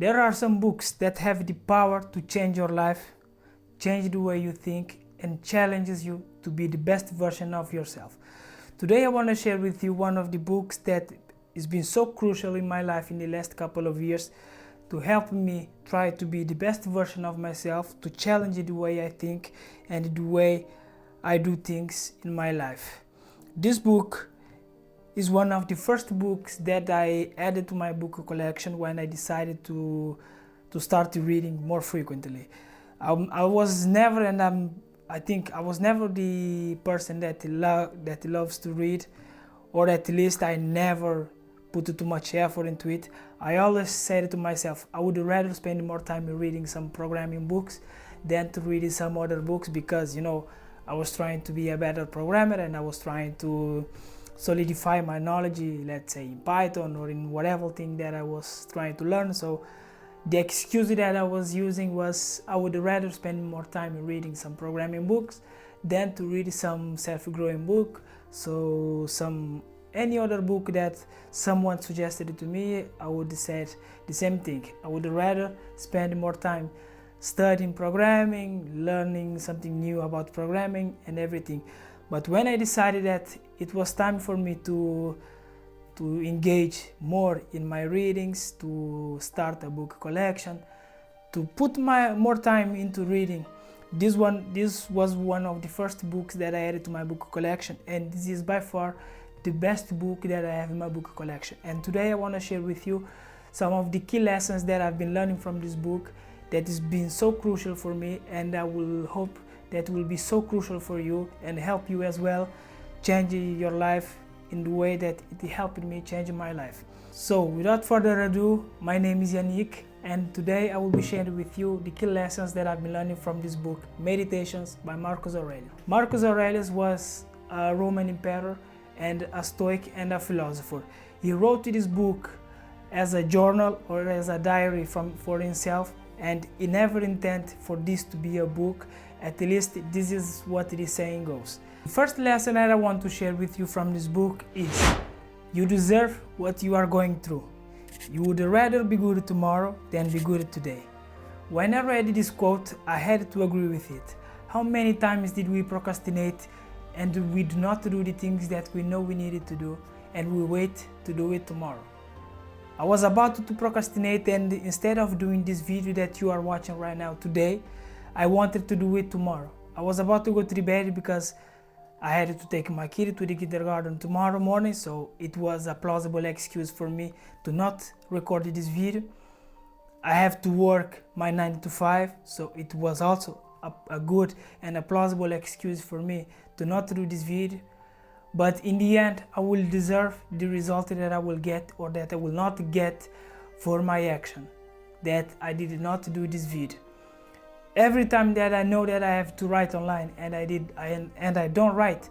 There are some books that have the power to change your life, change the way you think, and challenges you to be the best version of yourself. Today I want to share with you one of the books that has been so crucial in my life in the last couple of years to help me try to be the best version of myself, to challenge the way I think and the way I do things in my life. This book is one of the first books that I added to my book collection when I decided to start reading more frequently. I was never, I think I was never the person that loves to read, or at least I never put too much effort into it. I always said to myself, I would rather spend more time reading some programming books than to read some other books, because I was trying to be a better programmer and I was trying to solidify my knowledge, let's say in Python or in whatever thing that I was trying to learn. So the excuse that I was using was I would rather spend more time reading some programming books than to read some self-growing book. So any other book that someone suggested to me, I would say the same thing. I would rather spend more time studying programming, learning something new about programming and everything. But when I decided that it was time for me to engage more in my readings, to start a book collection, to put more time into reading, this was one of the first books that I added to my book collection, and this is by far the best book that I have in my book collection. And today I want to share with you some of the key lessons that I've been learning from this book that has been so crucial for me, and I will hope that will be so crucial for you and help you as well change your life in the way that it helped me change my life. So without further ado, my name is Yannick, and today I will be sharing with you the key lessons that I've been learning from this book, Meditations by Marcus Aurelius. Marcus Aurelius was a Roman emperor and a Stoic and a philosopher. He wrote this book as a journal or as a diary for himself, and he never intended for this to be a book. At least this is what the saying goes. The first lesson that I want to share with you from this book is you deserve what you are going through. You would rather be good tomorrow than be good today. When I read this quote, I had to agree with it. How many times did we procrastinate and we do not do the things that we know we needed to do, and we wait to do it tomorrow? I was about to procrastinate, and instead of doing this video that you are watching right now today, I wanted to do it tomorrow. I was about to go to the bed because I had to take my kid to the kindergarten tomorrow morning, so it was a plausible excuse for me to not record this video. I have to work my 9 to 5, so it was also a good and a plausible excuse for me to not do this video. But in the end, I will deserve the result that I will get or that I will not get for my action, that I did not do this video. Every time that I know that I have to write online and I don't write,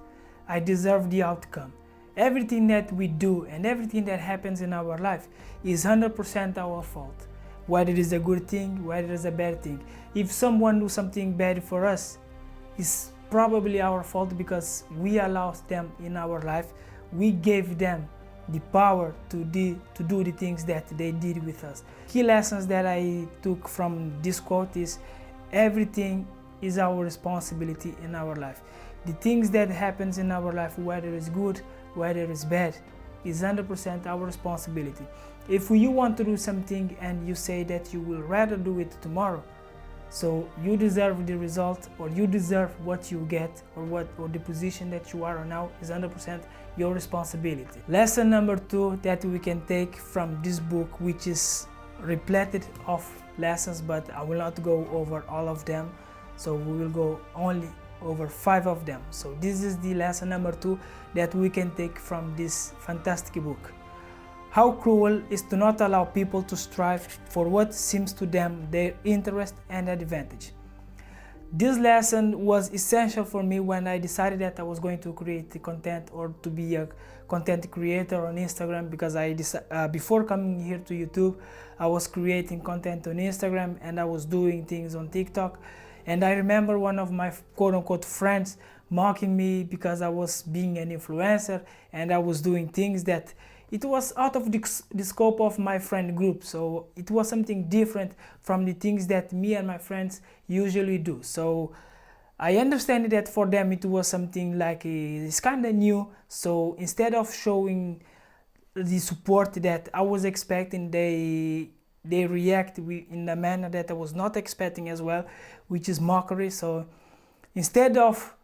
I deserve the outcome. Everything that we do and everything that happens in our life is 100% our fault. Whether it is a good thing, whether it is a bad thing. If someone do something bad for us, it's probably our fault because we allowed them in our life. We gave them the power to do the things that they did with us. Key lessons that I took from this quote is everything is our responsibility in our life. The things that happens in our life, whether it's good, whether it's bad, is 100% our responsibility. If you want to do something and you say that you will rather do it tomorrow, so you deserve the result, or you deserve what you get, or the position that you are now is 100% your responsibility. Lesson number 2 that we can take from this book, which is repleted of lessons, but I will not go over all of them, so we will go only over 5 of them. So this is the lesson number 2 that we can take from this fantastic book. How cruel is to not allow people to strive for what seems to them their interest and advantage. This lesson was essential for me when I decided that I was going to create the content or to be a content creator on Instagram, because before coming here to YouTube, I was creating content on Instagram and I was doing things on TikTok. And I remember one of my quote-unquote friends mocking me because I was being an influencer and I was doing things that it was out of the scope of my friend group. So it was something different from the things that me and my friends usually do. So I understand that for them it was something like it's kind of new. So instead of showing the support that I was expecting, they react in a manner that I was not expecting as well, which is mockery. So instead of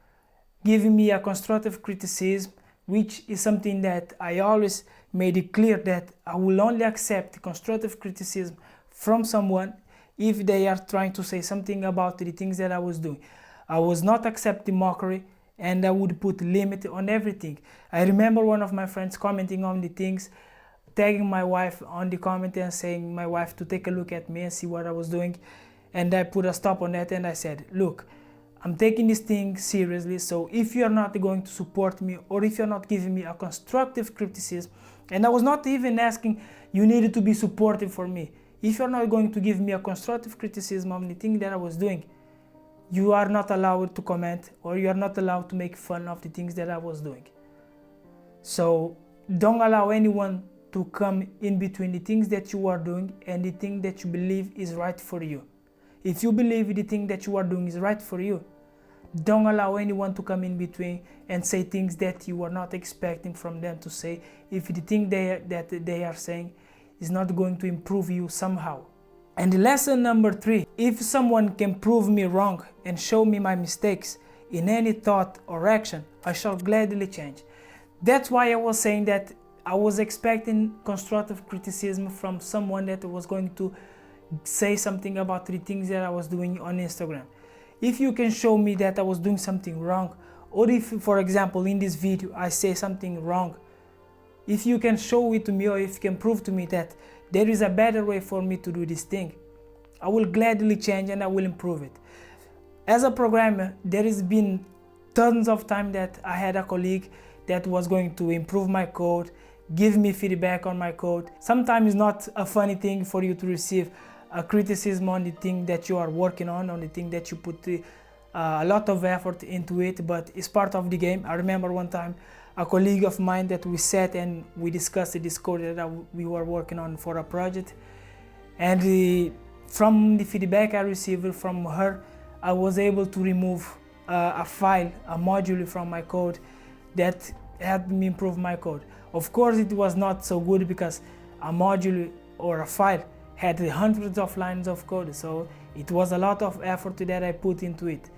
giving me a constructive criticism, which is something that I always made it clear that I will only accept constructive criticism from someone if they are trying to say something about the things that I was doing. I was not accepting mockery, and I would put limit on everything. I remember one of my friends commenting on the things, tagging my wife on the comment and saying my wife to take a look at me and see what I was doing. And I put a stop on that and I said, look, I'm taking this thing seriously, so if you're not going to support me or if you're not giving me a constructive criticism, and I was not even asking you needed to be supportive for me, if you're not going to give me a constructive criticism on the thing that I was doing, you are not allowed to comment or you are not allowed to make fun of the things that I was doing. So don't allow anyone to come in between the things that you are doing and the thing that you believe is right for you. If you believe the thing that you are doing is right for you, don't allow anyone to come in between and say things that you are not expecting from them to say if the thing that they are saying is not going to improve you somehow. And lesson number 3, if someone can prove me wrong and show me my mistakes in any thought or action, I shall gladly change. That's why I was saying that I was expecting constructive criticism from someone that was going to say something about the things that I was doing on Instagram. If you can show me that I was doing something wrong, or if, for example, in this video I say something wrong, if you can show it to me or if you can prove to me that there is a better way for me to do this thing, I will gladly change and I will improve it. As a programmer, there has been tons of time that I had a colleague that was going to improve my code, give me feedback on my code. Sometimes it's not a funny thing for you to receive a criticism on the thing that you are working on the thing that you put a lot of effort into it, but it's part of the game. I remember one time a colleague of mine that we sat and we discussed this code that we were working on for a project, and from the feedback I received from her, I was able to remove a file, a module from my code that helped me improve my code. Of course it was not so good because a module or a file had hundreds of lines of code, so it was a lot of effort that I put into it,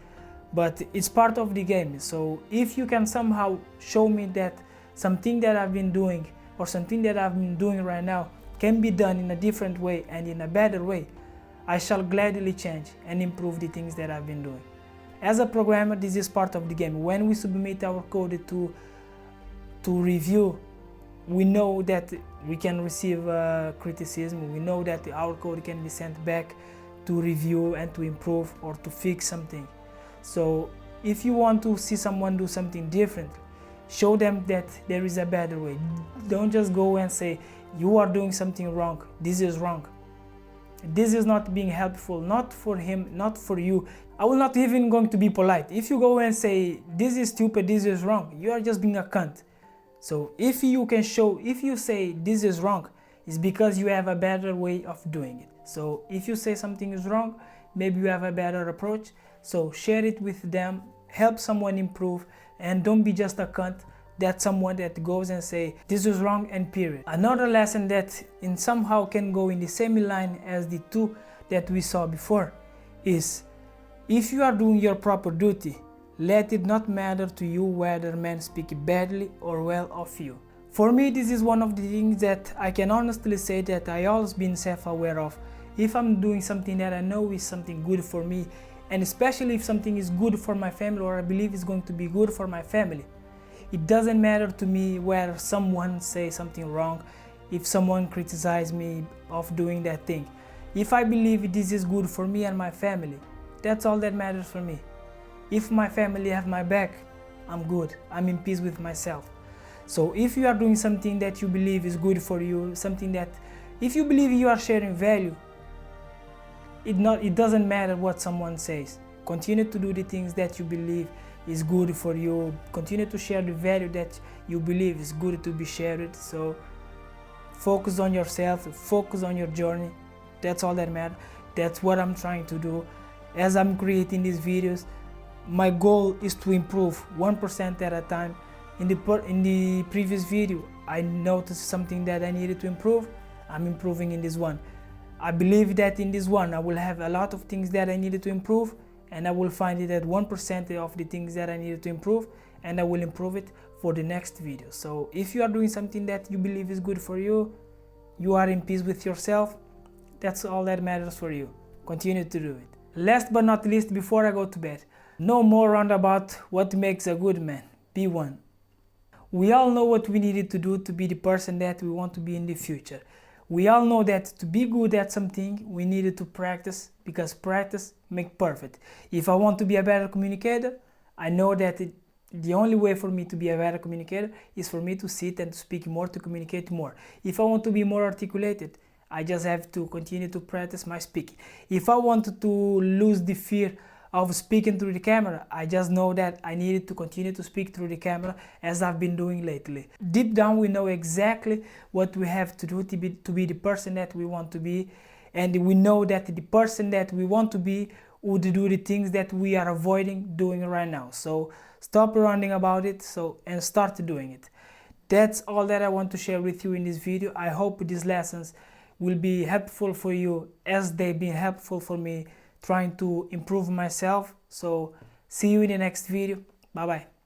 but it's part of the game. So if you can somehow show me that something that I've been doing or something that I've been doing right now can be done in a different way and in a better way, I shall gladly change and improve the things that I've been doing. As a programmer, this is part of the game. When we submit our code to review, we know that we can receive criticism. We know that our code can be sent back to review and to improve or to fix something. So if you want to see someone do something different, show them that there is a better way. Don't just go and say, you are doing something wrong, this is wrong. This is not being helpful, not for him, not for you. I will not even going to be polite. If you go and say, this is stupid, this is wrong, you are just being a cunt. So if you say this is wrong, it's because you have a better way of doing it. So if you say something is wrong, maybe you have a better approach. So share it with them, help someone improve, and don't be just a cunt, that someone that goes and say this is wrong and period. Another lesson that in somehow can go in the same line as the two that we saw before is, if you are doing your proper duty, let it not matter to you whether men speak badly or well of you. For me, this is one of the things that I can honestly say that I always been self-aware of. If I'm doing something that I know is something good for me, and especially if something is good for my family or I believe is going to be good for my family, it doesn't matter to me whether someone says something wrong, if someone criticizes me of doing that thing. If I believe this is good for me and my family, that's all that matters for me. If my family have my back, I'm good. I'm in peace with myself. So if you are doing something that you believe is good for you, something that, if you believe you are sharing value, it doesn't matter what someone says. Continue to do the things that you believe is good for you. Continue to share the value that you believe is good to be shared. So Focus on yourself, focus on your journey. That's all that matters. That's what I'm trying to do. As I'm creating these videos, my goal is to improve 1% at a time. In the previous video, I noticed something that I needed to improve. I'm improving in this one. I believe that in this one, I will have a lot of things that I needed to improve, and I will find it at 1% of the things that I needed to improve, and I will improve it for the next video. So if you are doing something that you believe is good for you, you are in peace with yourself, that's all that matters for you. Continue to do it. Last but not least, before I go to bed, no more roundabout what makes a good man. Be one. We all know what we needed to do to be the person that we want to be in the future. We all know that to be good at something, we needed to practice, because practice makes perfect. If I want to be a better communicator, I know that the only way for me to be a better communicator is for me to sit and to speak more, to communicate more. If I want to be more articulated, I just have to continue to practice my speaking. If I wanted to lose the fear of speaking through the camera, I just know that I needed to continue to speak through the camera, as I've been doing lately. Deep down, we know exactly what we have to do to be the person that we want to be, and we know that the person that we want to be would do the things that we are avoiding doing right now. So stop ranting about it and start doing it. That's all that I want to share with you in this video. I hope these lessons will be helpful for you as they've been helpful for me trying to improve myself. So see you in the next video. Bye bye.